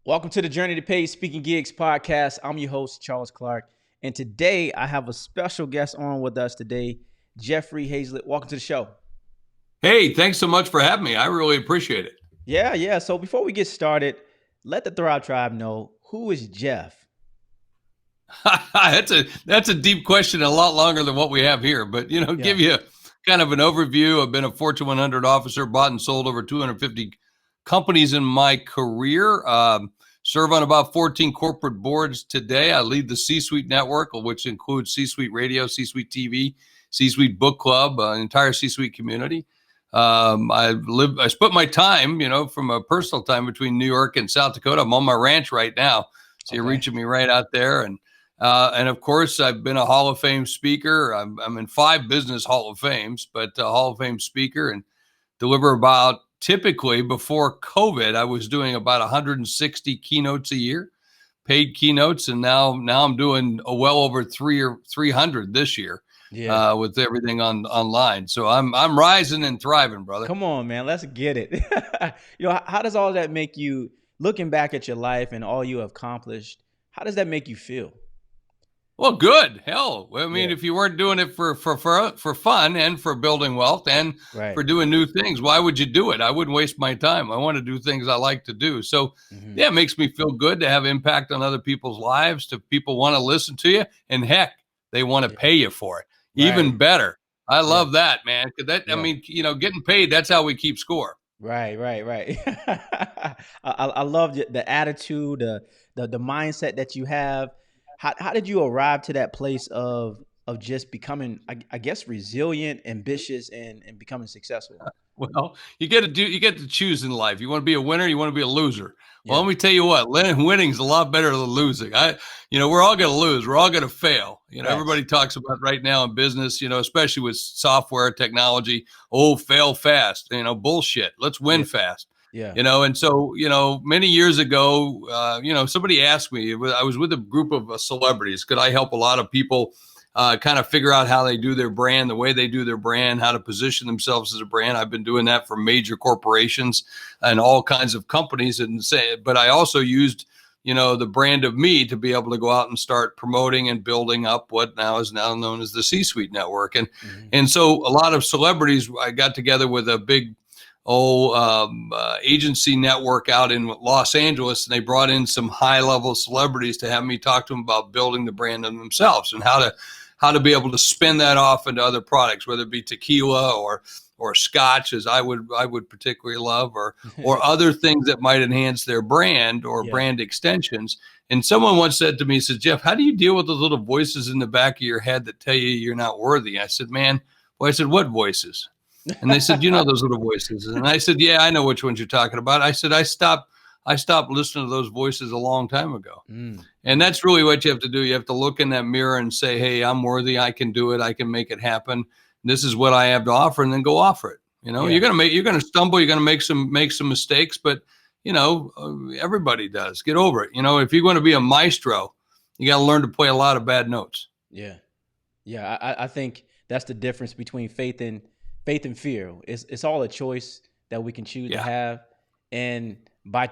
Welcome to the Journey to Paid Speaking Gigs podcast. I'm your host, Charles Clark. And today I have a special guest on with us today, Jeffrey Hayzlett. Welcome to the show. Hey, thanks so much for having me. I really appreciate it. Yeah. So before we get started, let the Thrive Tribe know, who is Jeff? That's a deep question, a lot longer than what we have here. But give you kind of an overview. I've been a Fortune 100 officer, bought and sold over 250 companies in my career. Serve on about 14 corporate boards today. I lead the C-Suite network, which includes C-Suite Radio, C-Suite TV, C-Suite Book Club, an entire C-Suite community. I split my time, from a personal time between New York and South Dakota. I'm on my ranch right now, so you're reaching me right out there. And of course, I've been a Hall of Fame speaker. I'm in 5 business Hall of Fames, but a Hall of Fame speaker, and deliver about, typically before COVID, I was doing about 160 keynotes a year, paid keynotes, and now I'm doing well over 300 this year. Yeah. With everything online. So I'm rising and thriving, brother. Come on, man. Let's get it. How does all that make you, looking back at your life and all you have accomplished, how does that make you feel? Well, good. Hell, I mean, if you weren't doing it for fun and for building wealth and for doing new things, why would you do it? I wouldn't waste my time. I want to do things I like to do. So it makes me feel good to have impact on other people's lives, to people want to listen to you, and heck, they want to pay you for it. Even better. I love that, man. I mean, getting paid, that's how we keep score. Right. I love the attitude, the mindset that you have. How did you arrive to that place of just becoming, I guess, resilient, ambitious, and becoming successful? Well, you get to choose in life. You want to be a winner, you want to be a loser. Well, let me tell you what, winning's a lot better than losing. We're all going to lose. We're all going to fail. Everybody talks about right now in business, especially with software technology, fail fast, bullshit. Let's win fast. Yeah. And so, many years ago, somebody asked me, I was with a group of celebrities. Could I help a lot of people kind of figure out how they do their brand, the way they do their brand, how to position themselves as a brand? I've been doing that for major corporations and all kinds of companies. But I also used, the brand of me to be able to go out and start promoting and building up what now is known as the C-Suite network. And so a lot of celebrities, I got together with a big agency network out in Los Angeles, and they brought in some high-level celebrities to have me talk to them about building the brand of themselves and how to be able to spin that off into other products, whether it be tequila or scotch, as I would particularly love, or other things that might enhance their brand or brand extensions. And someone once said to me, says, Jeff, how do you deal with those little voices in the back of your head that tell you you're not worthy? I said, what voices? And they said, those little voices. And I said, yeah, I know which ones you're talking about. I said, I stopped listening to those voices a long time ago. And that's really what you have to do. You have to look in that mirror and say, hey, I'm worthy. I can do it. I can make it happen. This is what I have to offer, and then go offer it. You're going to stumble. You're going to make some mistakes, but everybody does. Get over it. If you're going to be a maestro, you got to learn to play a lot of bad notes. Yeah. I think that's the difference between faith and fear. It's all a choice that we can choose to have. And by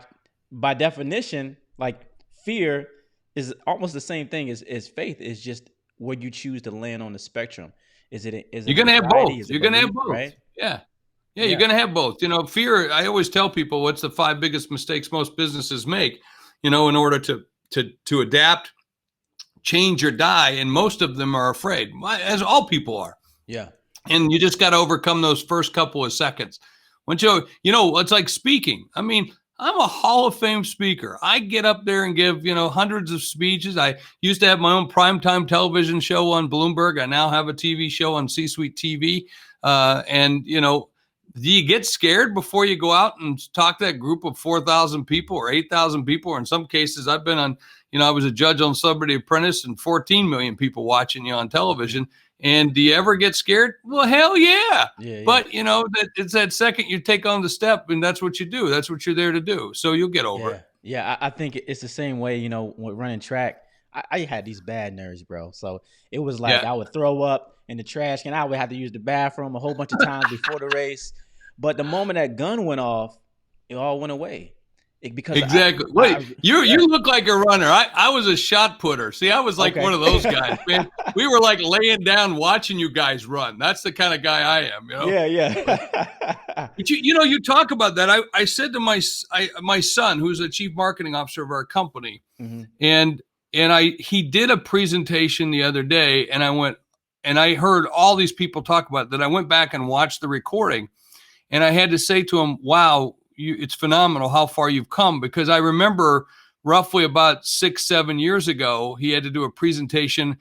definition, like, fear is almost the same thing as faith. Is just where you choose to land on the spectrum. You're going to have both. You're going to have both. Right? Yeah. You're going to have both. Fear, I always tell people, what's the 5 biggest mistakes most businesses make, in order to adapt, change, or die. And most of them are afraid, as all people are. Yeah. And you just got to overcome those first couple of seconds. Once it's like speaking. I mean, I'm a Hall of Fame speaker. I get up there and give, hundreds of speeches. I used to have my own primetime television show on Bloomberg. I now have a TV show on C-Suite TV. Do you get scared before you go out and talk to that group of 4,000 people or 8,000 people? Or in some cases, I've been on, I was a judge on Celebrity Apprentice, and 14 million people watching you on television. And do you ever get scared? Well, hell yeah. But it's that second you take on the step, and that's what you do. That's what you're there to do. So you'll get over it. Yeah. I think it's the same way, with running track. I had these bad nerves, bro. So it was like I would throw up in the trash can. I would have to use the bathroom a whole bunch of times before the race. But the moment that gun went off, it all went away. because Exactly. Wait, you look like a runner. I was a shot putter. See, I was like one of those guys, man. We were like laying down watching you guys run. That's the kind of guy I am, you know. Yeah. But you talk about that. I said to my son, who's the chief marketing officer of our company, Mm-hmm. and he did a presentation the other day, and I heard all these people talk about it. That I went back and watched the recording, and I had to say to him, wow, it's phenomenal how far you've come, because I remember roughly about 6-7 years ago, he had to do a presentation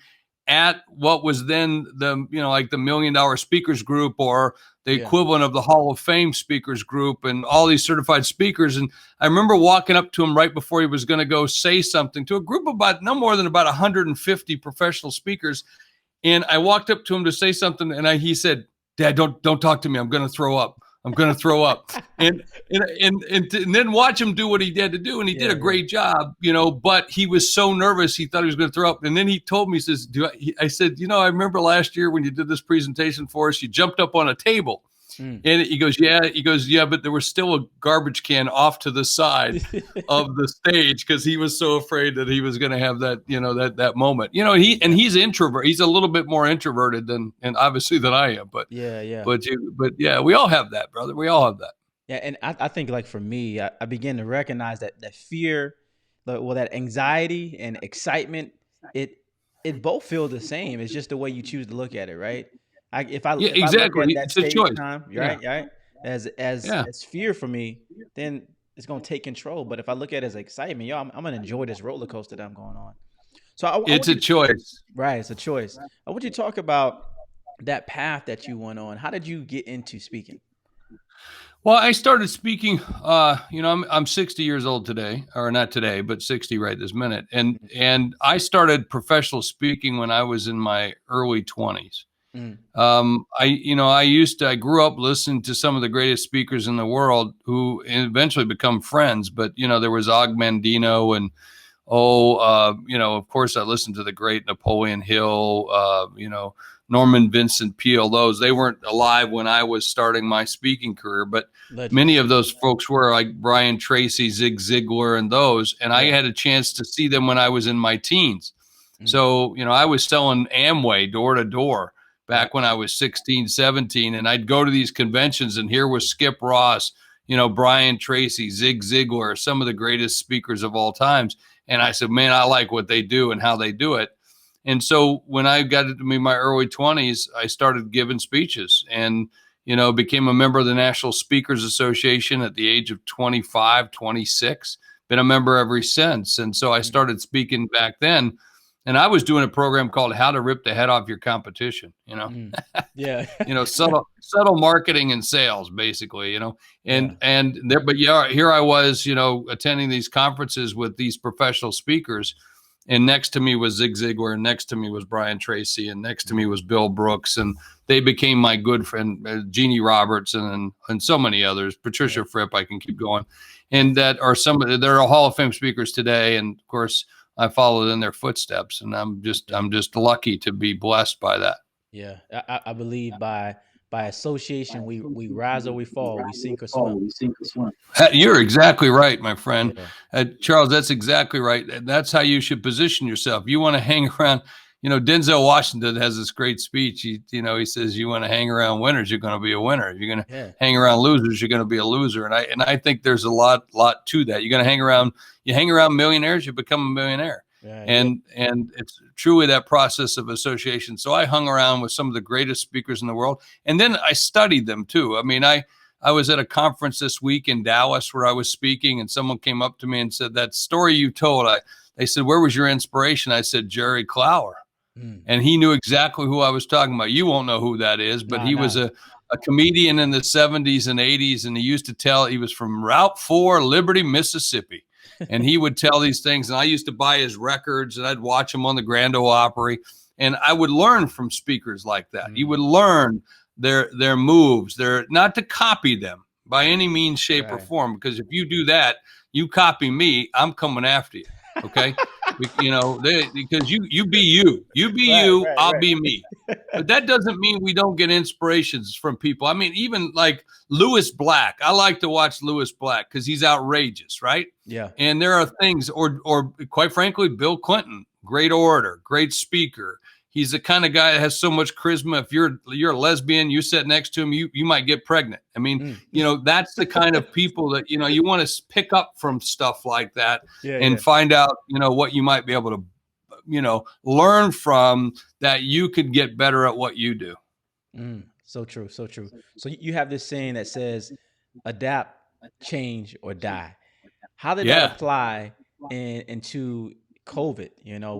at what was then like the $1 Million Speakers Group, or the equivalent of the Hall of Fame Speakers Group, and all these certified speakers. And I remember walking up to him right before he was going to go say something to a group of about no more than about 150 professional speakers. And I walked up to him to say something, and he said, "Dad, don't talk to me. I'm going to throw up. I'm going to throw up." And then watch him do what he had to do. And he did a great job, but he was so nervous. He thought he was going to throw up. And then he told me, he says, I said, I remember last year when you did this presentation for us, you jumped up on a table. And he goes, yeah, but there was still a garbage can off to the side of the stage, because he was so afraid that he was going to have that, that moment. He's introvert. He's a little bit more introverted than obviously than I am. But yeah, we all have that, brother. We all have that. Yeah, and I think, like, for me, I began to recognize that fear, that anxiety and excitement, it both feel the same. It's just the way you choose to look at it, right? If I look at that it's a stage choice. time, right, as fear for me, then it's gonna take control. But if I look at it as excitement, I'm gonna enjoy this roller coaster that I'm going on. So it's a choice, right? It's a choice. I want you to talk about that path that you went on. How did you get into speaking? Well, I started speaking, I'm 60 years old today, or not today, but 60 right this minute. And I started professional speaking when I was in my early 20s. I grew up listening to some of the greatest speakers in the world, who eventually become friends. But, there was Og Mandino, and, of course I listened to the great Napoleon Hill, Norman Vincent Peale. They weren't alive when I was starting my speaking career, but many of those folks were, like Brian Tracy, Zig Ziglar, and those. And I had a chance to see them when I was in my teens. So, I was selling Amway door to door back when I was 16, 17, and I'd go to these conventions, and here was Skip Ross, Brian Tracy, Zig Ziglar, some of the greatest speakers of all times. And I said, man, I like what they do and how they do it. And so when I got into my early 20s, I started giving speeches, and, became a member of the National Speakers Association at the age of 25, 26, been a member ever since. And so I started speaking back then. And I was doing a program called How to Rip the Head Off Your Competition, Yeah. subtle marketing and sales, basically, here I was, attending these conferences with these professional speakers. And next to me was Zig Ziglar, and next to me was Brian Tracy, and next to me was Bill Brooks. And they became my good friend, Jeannie Robertson, and so many others, Patricia Fripp, I can keep going. And that are they're Hall of Fame speakers today. And of course, I followed in their footsteps, and I'm just lucky to be blessed by that. Yeah, I believe by association, we rise or we fall, we sink or swim. You're exactly right, my friend. Charles, that's exactly right. That's how you should position yourself. You want to hang around. Denzel Washington has this great speech. He says, you want to hang around winners, you're going to be a winner. If you're going to hang around losers, you're going to be a loser. And I think there's a lot to that. You're going to hang around millionaires, you become a millionaire. And it's truly that process of association. So I hung around with some of the greatest speakers in the world, and then I studied them too. I mean, I was at a conference this week in Dallas where I was speaking, and someone came up to me and said, that story you told, they said, where was your inspiration? I said, Jerry Clower. And he knew exactly who I was talking about. You won't know who that is, but he was a comedian in the 70s and 80s. And he was from Route 4, Liberty, Mississippi. And he would tell these things. And I used to buy his records, and I'd watch him on the Grand Ole Opry. And I would learn from speakers like that. You would learn their moves. They're not to copy them by any means, shape, or form. Because if you do that, you copy me, I'm coming after you. Okay. Because you be you, I'll be me. But that doesn't mean we don't get inspirations from people. I mean, even like Lewis Black. I like to watch Lewis Black because he's outrageous, right? Yeah. And there are things, or quite frankly, Bill Clinton, great orator, great speaker. He's the kind of guy that has so much charisma. If you're a lesbian, you sit next to him, you might get pregnant. I mean, that's the kind of people that, you want to pick up from stuff like that and find out, what you might be able to, learn from that you could get better at what you do. So true. So true. So you have this saying that says, adapt, change, or die. How did that apply into COVID,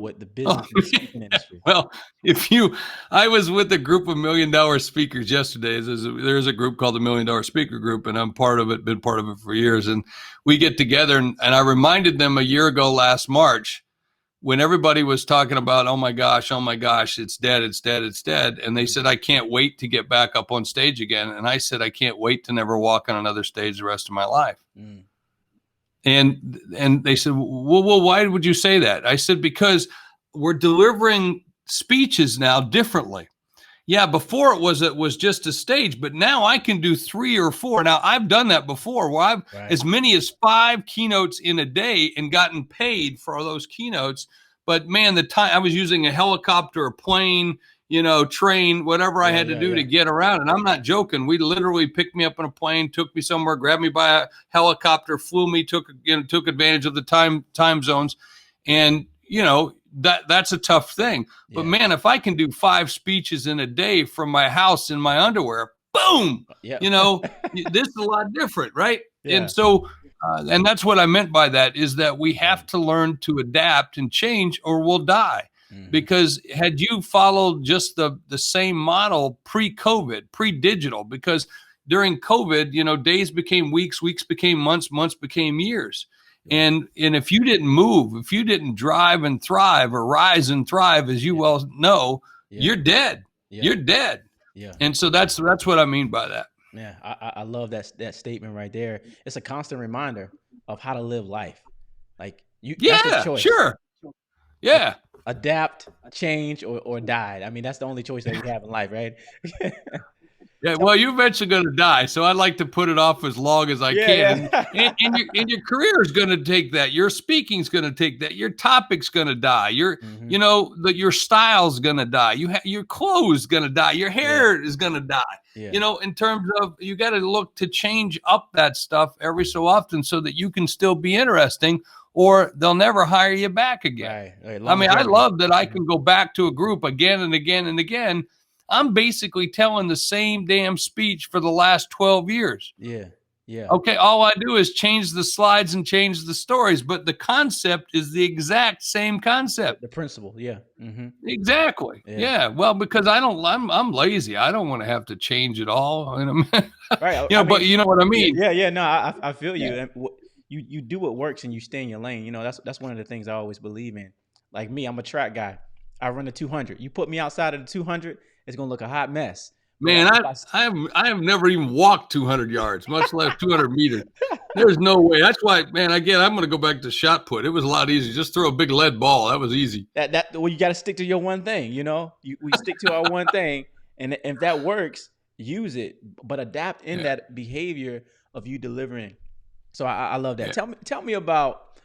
with the business and speaking industry? Well, I was with a group of $1 million speakers yesterday. There's a group called the $1 Million Speaker Group, and I'm been part of it for years. And we get together, and I reminded them a year ago last March, when everybody was talking about, oh my gosh, it's dead. And they said, I can't wait to get back up on stage again. And I said, I can't wait to never walk on another stage the rest of my life. And they said, well, why would you say that? I said, because we're delivering speeches now differently. Yeah, before it was just a stage, but now I can do 3 or 4. Now, I've done that before, where I've as many as 5 keynotes in a day and gotten paid for those keynotes. But man, the time I was using a helicopter, a plane, train, whatever I had to do to get around. And I'm not joking. We literally picked me up in a plane, took me somewhere, grabbed me by a helicopter, flew me, took advantage of the time zones. And, that's a tough thing. But man, if I can do 5 speeches in a day from my house in my underwear, boom, this is a lot different, right? And so, and that's what I meant by that, is that we have to learn to adapt and change or we'll die. Because had you followed just the same model pre-COVID, pre-digital, because during COVID, days became weeks, weeks became months, months became years. And if you didn't move, if you didn't drive and thrive or rise and thrive, as you well know, you're dead. You're dead. Yeah. And so that's what I mean by that. Yeah, I love that statement right there. It's a constant reminder of how to live life. Like that's a choice. Sure. Yeah. Adapt, change, or die. I mean, that's the only choice that we have in life, right? Yeah, well, you're eventually going to die, so I'd like to put it off as long as I can. Yeah. And your career is going to take that. Your speaking's going to take that. Your topic's going to die. Your style's going to die. Your clothes going to die. Your hair is going to die. Yeah. In terms of, you got to look to change up that stuff every so often so that you can still be interesting, or they'll never hire you back again. Right. I mean, I love that I can go back to a group again and again and again. I'm basically telling the same damn speech for the last 12 years. Yeah. Yeah. Okay. All I do is change the slides and change the stories, but the concept is the exact same concept. The principle. Yeah. Mm-hmm. Exactly. Yeah. Well, because I'm lazy. I don't want to have to change it all. Right. But you know what I mean? Yeah. No, I feel you. Yeah. You do what works and you stay in your lane. That's one of the things I always believe in. Like me, I'm a track guy. I run the 200. You put me outside of the 200, it's gonna look a hot mess. Man, I have never even walked 200 yards, much less 200 meters. There's no way. That's why, man. Again, I'm gonna go back to shot put. It was a lot easier. Just throw a big lead ball. That was easy. Well, you got to stick to your one thing. We stick to our one thing, and if that works, use it. But adapt in that behavior of you delivering. So I love that. Tell me about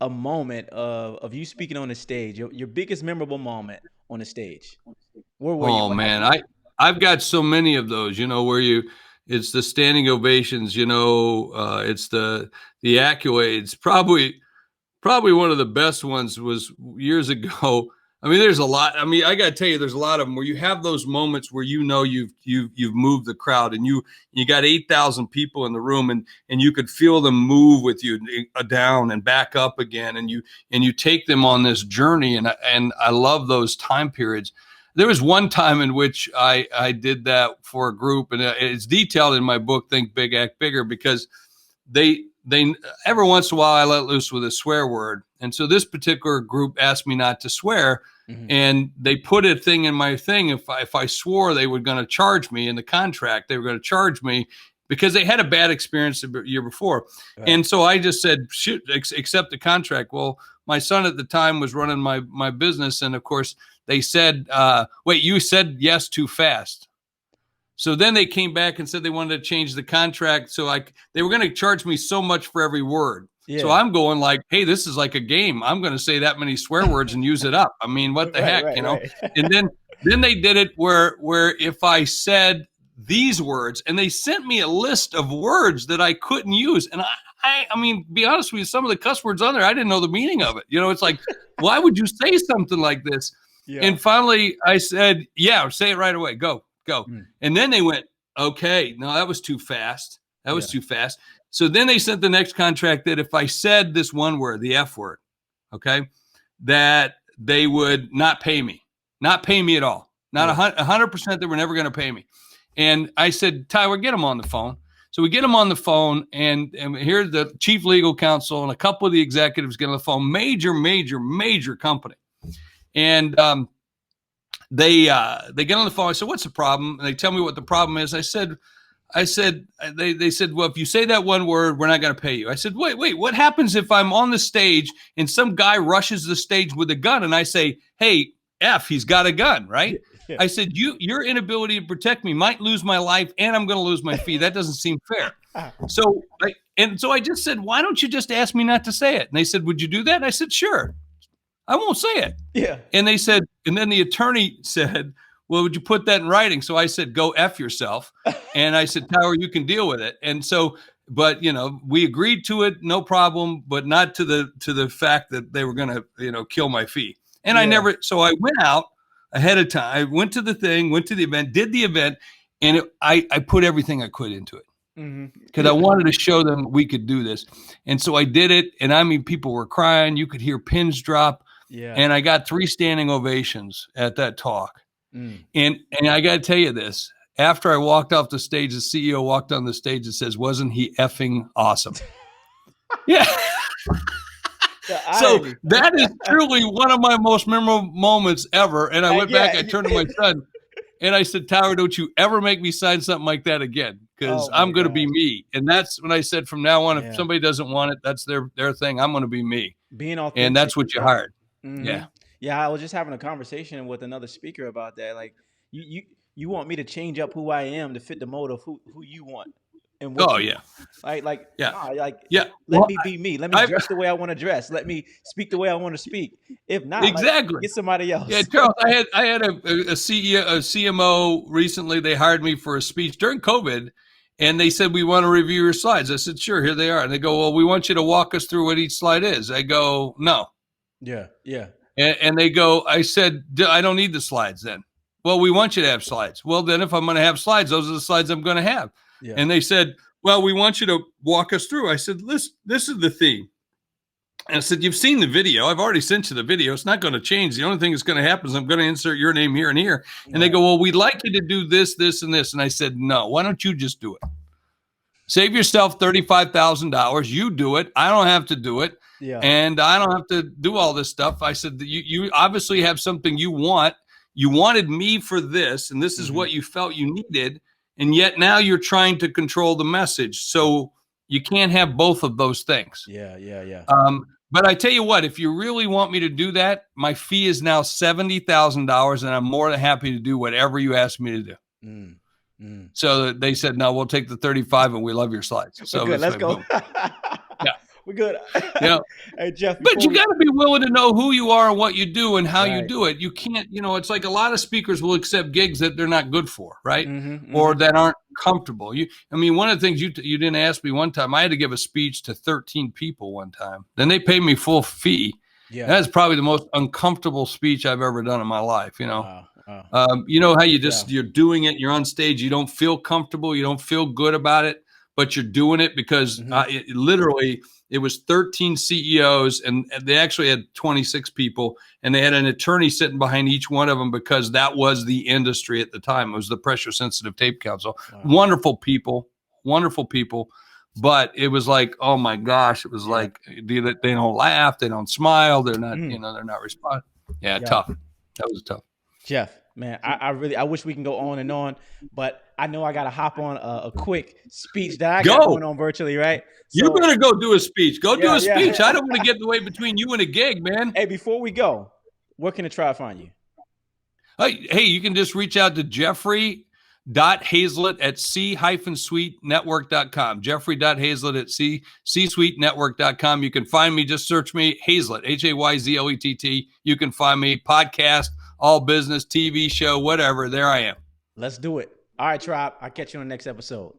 a moment of you speaking on the stage. Your biggest memorable moment on the stage. Where were you? Oh man, I've got so many of those, where it's the standing ovations, it's the accolades. Probably one of the best ones was years ago. I mean, there's a lot. I mean, I got to tell you, there's a lot of them where you have those moments where you've moved the crowd, and you got 8,000 people in the room, and you could feel them move with you down and back up again, and you take them on this journey, and I love those time periods. There was one time in which I did that for a group, and it's detailed in my book, Think Big, Act Bigger, because they every once in a while I let loose with a swear word. And so this particular group asked me not to swear. Mm-hmm. And they put a thing in my thing. If I swore, they were going to charge me in the contract. They were going to charge me because they had a bad experience the year before. Right. And so I just said, shoot, accept the contract. Well, my son at the time was running my business. And of course they said, wait, you said yes too fast. So then they came back and said they wanted to change the contract. So they were going to charge me so much for every word. Yeah. So I'm going like, hey, this is like a game. I'm going to say that many swear words and use it up. I mean, what the heck, you know? Right. And then they did it where if I said these words, and they sent me a list of words that I couldn't use. And I mean, be honest with you, some of the cuss words on there, I didn't know the meaning of it. You know, it's like, why would you say something like this? Yeah. And finally I said, yeah, say it right away. Go. And then they went, okay, no, that was too fast. That was too fast. So then they sent the next contract that if I said this one word, the F word, okay, that they would not pay me at all. Not 100%. They were never going to pay me. And I said, Tyler, get them on the phone. So we get them on the phone, and here's the chief legal counsel and a couple of the executives get on the phone, major company. And they get on the phone. I said, what's the problem? And they tell me what the problem is. They said, well, if you say that one word, we're not going to pay you. I said, wait, what happens if I'm on the stage and some guy rushes the stage with a gun and I say, hey, F, he's got a gun, right? Yeah. I said, your inability to protect me might lose my life and I'm going to lose my fee. That doesn't seem fair. So I just said, why don't you just ask me not to say it? And they said, would you do that? And I said, sure, I won't say it. Yeah. And they said, and then the attorney said, well, would you put that in writing? So I said, go F yourself. And I said, Tower, you can deal with it. And so, but we agreed to it, no problem, but not to the fact that they were going to, kill my fee. And so I went out ahead of time. I went to the thing, went to the event, did the event, and I put everything I could into it because I wanted to show them we could do this. And so I did it. And I mean, people were crying. You could hear pins drop. Yeah. And I got 3 standing ovations at that talk. And I got to tell you this, after I walked off the stage, the CEO walked on the stage and says, wasn't he effing awesome? Yeah. So that is truly one of my most memorable moments ever. And I went back, I turned to my son and I said, Tower, don't you ever make me sign something like that again. Because I'm going to be me. And that's when I said from now on, if somebody doesn't want it, that's their thing. I'm going to be me. Being authentic. And that's what you hired. Mm-hmm. Yeah. Yeah, I was just having a conversation with another speaker about that. Like, you want me to change up who I am to fit the mold of who you want. And what Let me be me. Let me dress the way I want to dress. Let me speak the way I want to speak. If not, get somebody else. Yeah, Charles, I had a CEO, a CMO recently. They hired me for a speech during COVID, and they said, we want to review your slides. I said, sure, here they are. And they go, well, we want you to walk us through what each slide is. I go, no. Yeah. And they go, I said, I don't need the slides then. Well, we want you to have slides. Well, then if I'm going to have slides, those are the slides I'm going to have. Yeah. And they said, well, we want you to walk us through. I said, this is the theme. And I said, you've seen the video. I've already sent you the video. It's not going to change. The only thing that's going to happen is I'm going to insert your name here and here. And they go, well, we'd like you to do this, this, and this. And I said, no, why don't you just do it? Save yourself $35,000. You do it. I don't have to do it. Yeah. And I don't have to do all this stuff. I said, you obviously have something you want. You wanted me for this, and this is what you felt you needed. And yet now you're trying to control the message. So you can't have both of those things. Yeah. But I tell you what, if you really want me to do that, my fee is now $70,000, and I'm more than happy to do whatever you ask me to do. So they said, no, we'll take the 35 and we love your slides. So good, let's go. Yeah. We're good. Hey, Jeff. But you got to be willing to know who you are and what you do and how you do it. You can't, it's like a lot of speakers will accept gigs that they're not good for, right? Or that aren't comfortable. One of the things you didn't ask me one time, I had to give a speech to 13 people one time. Then they paid me full fee. Yeah. That's probably the most uncomfortable speech I've ever done in my life, Wow. How you just, you're doing it, you're on stage, you don't feel comfortable, you don't feel good about it, but you're doing it because it was 13 CEOs and they actually had 26 people and they had an attorney sitting behind each one of them because that was the industry at the time. It was the Pressure Sensitive Tape Council. Wow. Wonderful people. But it was like, oh my gosh, it was like, they don't laugh, they don't smile, they're not, they're not responding. Yeah, tough. That was tough. Jeff, Man, I wish we can go on and on, but I know I got to hop on a quick speech that I got going on virtually, right? So, you better go do a speech. Go do a speech. I don't want to get in the way between you and a gig, man. Hey, before we go, where can the tribe find you? Hey, you can just reach out to Jeffrey.Hayzlett at c-suitenetwork.com. Jeffrey.Hayzlett at c-suitenetwork.com. You can find me. Just search me, Hayzlett, Hayzlett. You can find me, podcast, all business, TV show, whatever. There I am. Let's do it. All right, tribe. I'll catch you on the next episode.